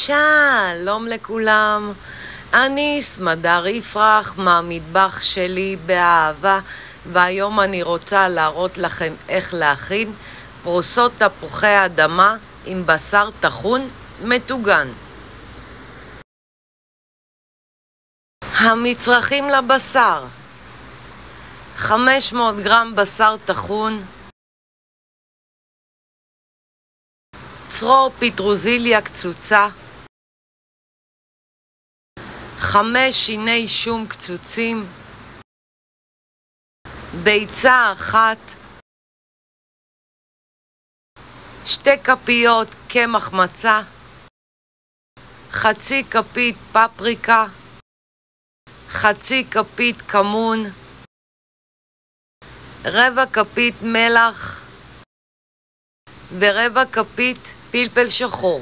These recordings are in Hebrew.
שלום לכולם, אני סמדר יפרח מהמטבח שלי באהבה, והיום אני רוצה להראות לכם איך להכין פרוסות תפוחי אדמה עם בשר טחון מטוגן. המצרכים לבשר: 500 גרם בשר טחון, צרור פטרוזיליה קצוצה, 5 שיני שום קצוצים, ביצה אחת, 2 כפיות קמח מצה, חצי כפית פפריקה, חצי כפית כמון, רבע כפית מלח ורבע כפית פלפל שחור.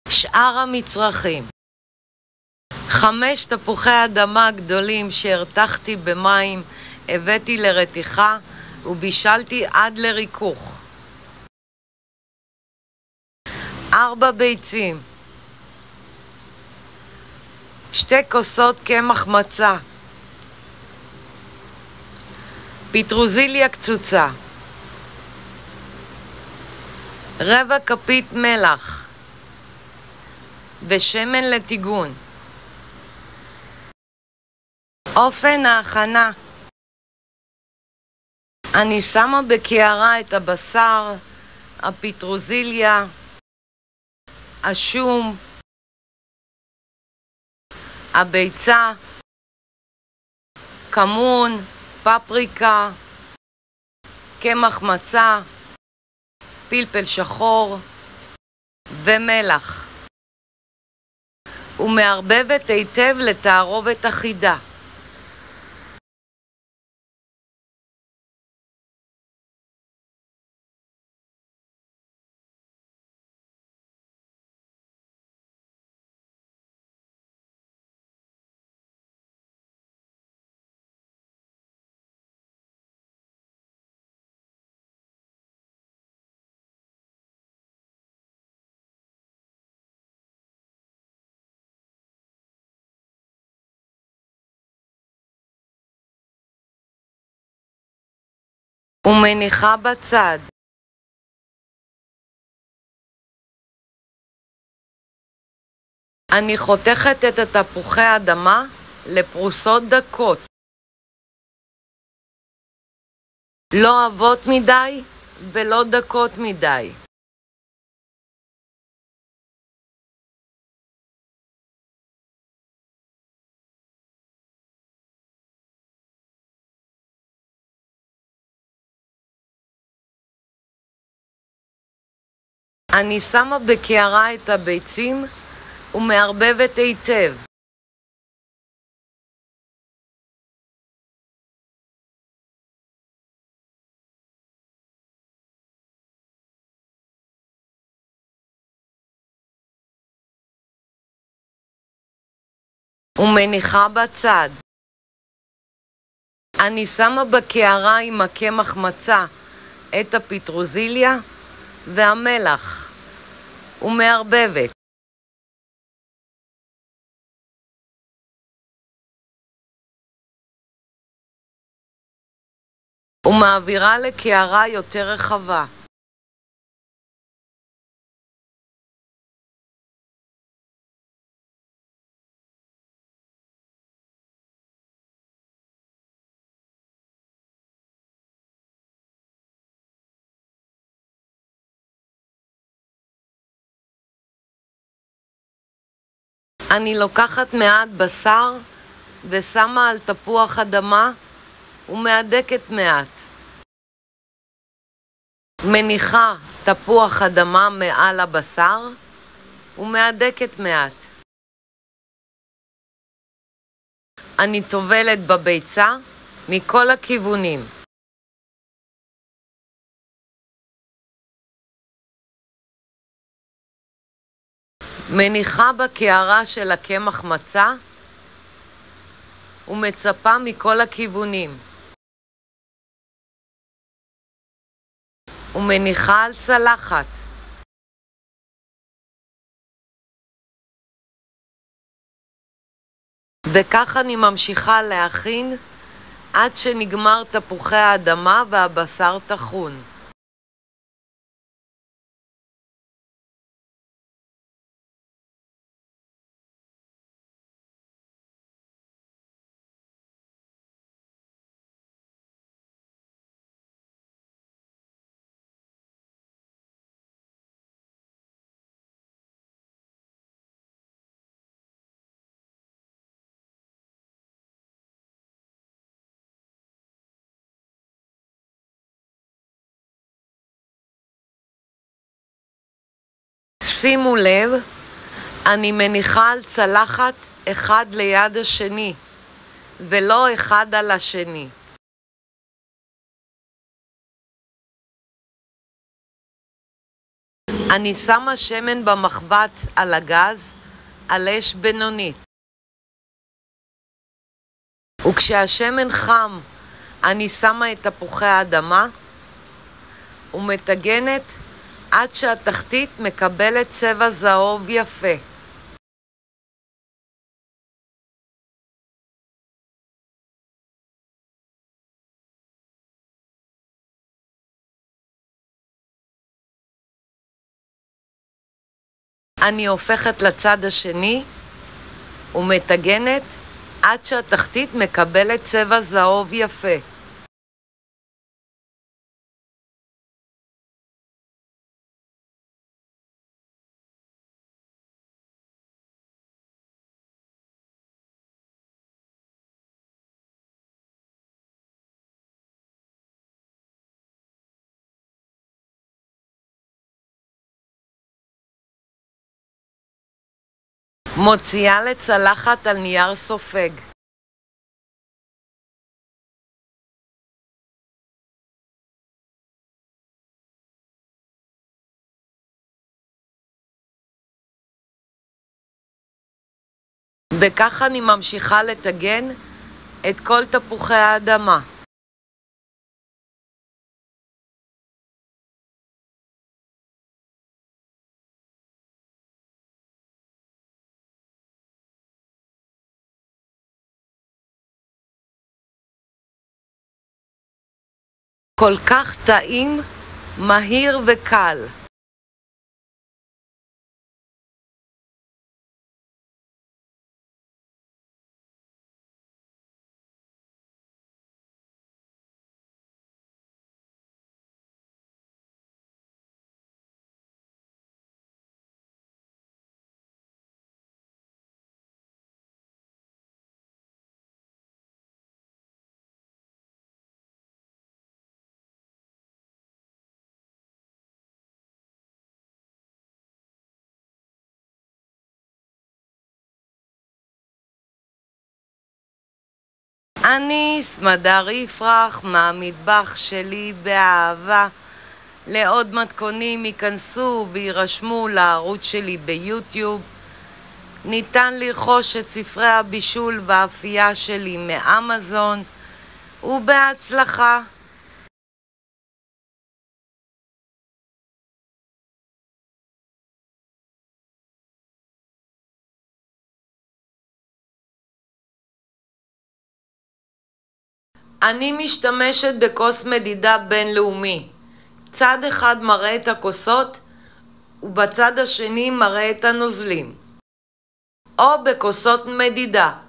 שאר המצרכים: 5 תפוחי אדמה גדולים שהרתחתי במים, הבאתי לרתיחה ובישלתי עד לריכוך. 4 ביצים, 2 כוסות קמח מצה, פטרוזיליה קצוצה, רבע כפית מלח ושמן לטיגון. אופן ההכנה: אני שמה בקערה את הבשר, הפטרוזיליה, השום, הביצה, כמון, פפריקה, קמח מצה, פלפל שחור ומלח, ומערבבת היטב לתערובת אחידה. ומניחה בצד. אני חותכת את התפוחי אדמה לפרוסות דקות, לא עבות מדי ולא דקות מדי. אני שמה בקערה את הביצים ומערבבת היטב. ומניחה בצד. אני שמה בקערה עם הקמח מצה את הפטרוזיליה והמלח ומערבבת. ומעבירה לקערה יותר רחבה. אני לוקחת מעט בשר ושמה על תפוח אדמה ומהדקת מעט. מניחה תפוח אדמה מעל הבשר ומהדקת מעט. אני טובלת בביצה מכל הכיוונים. מניחה בקערה של הקמח מצה ומצפה מכל הכיוונים. ומניחה על צלחת. וכך אני ממשיכה להכין עד שנגמר תפוחי האדמה והבשר טחון. שימו לב, אני מניחה על צלחת אחד ליד השני, ולא אחד על השני. אני שמה שמן במחבת על הגז, על אש בינונית. וכשהשמן חם, אני שמה את תפוחי האדמה ומטגנת עד שהתחתית מקבלת צבע זהוב יפה. אני הופכת לצד השני ומטגנת עד שהתחתית מקבלת צבע זהוב יפה. מוציאה לצלחת על נייר סופג. וכך אני ממשיכה לטגן את כל תפוחי האדמה. כל כך טעים, מהיר וקל. אני סמדר יפרח מהמטבח שלי באהבה. לעוד מתכונים ייכנסו וירשמו לערוץ שלי ביוטיוב. ניתן לרכוש את ספרי הבישול והאפייה שלי מאמזון, ובהצלחה. אני משתמשת בכוס מדידה בינלאומי. צד אחד מראה את הכוסות ובצד השני מראה את הנוזלים, או בכוסות מדידה.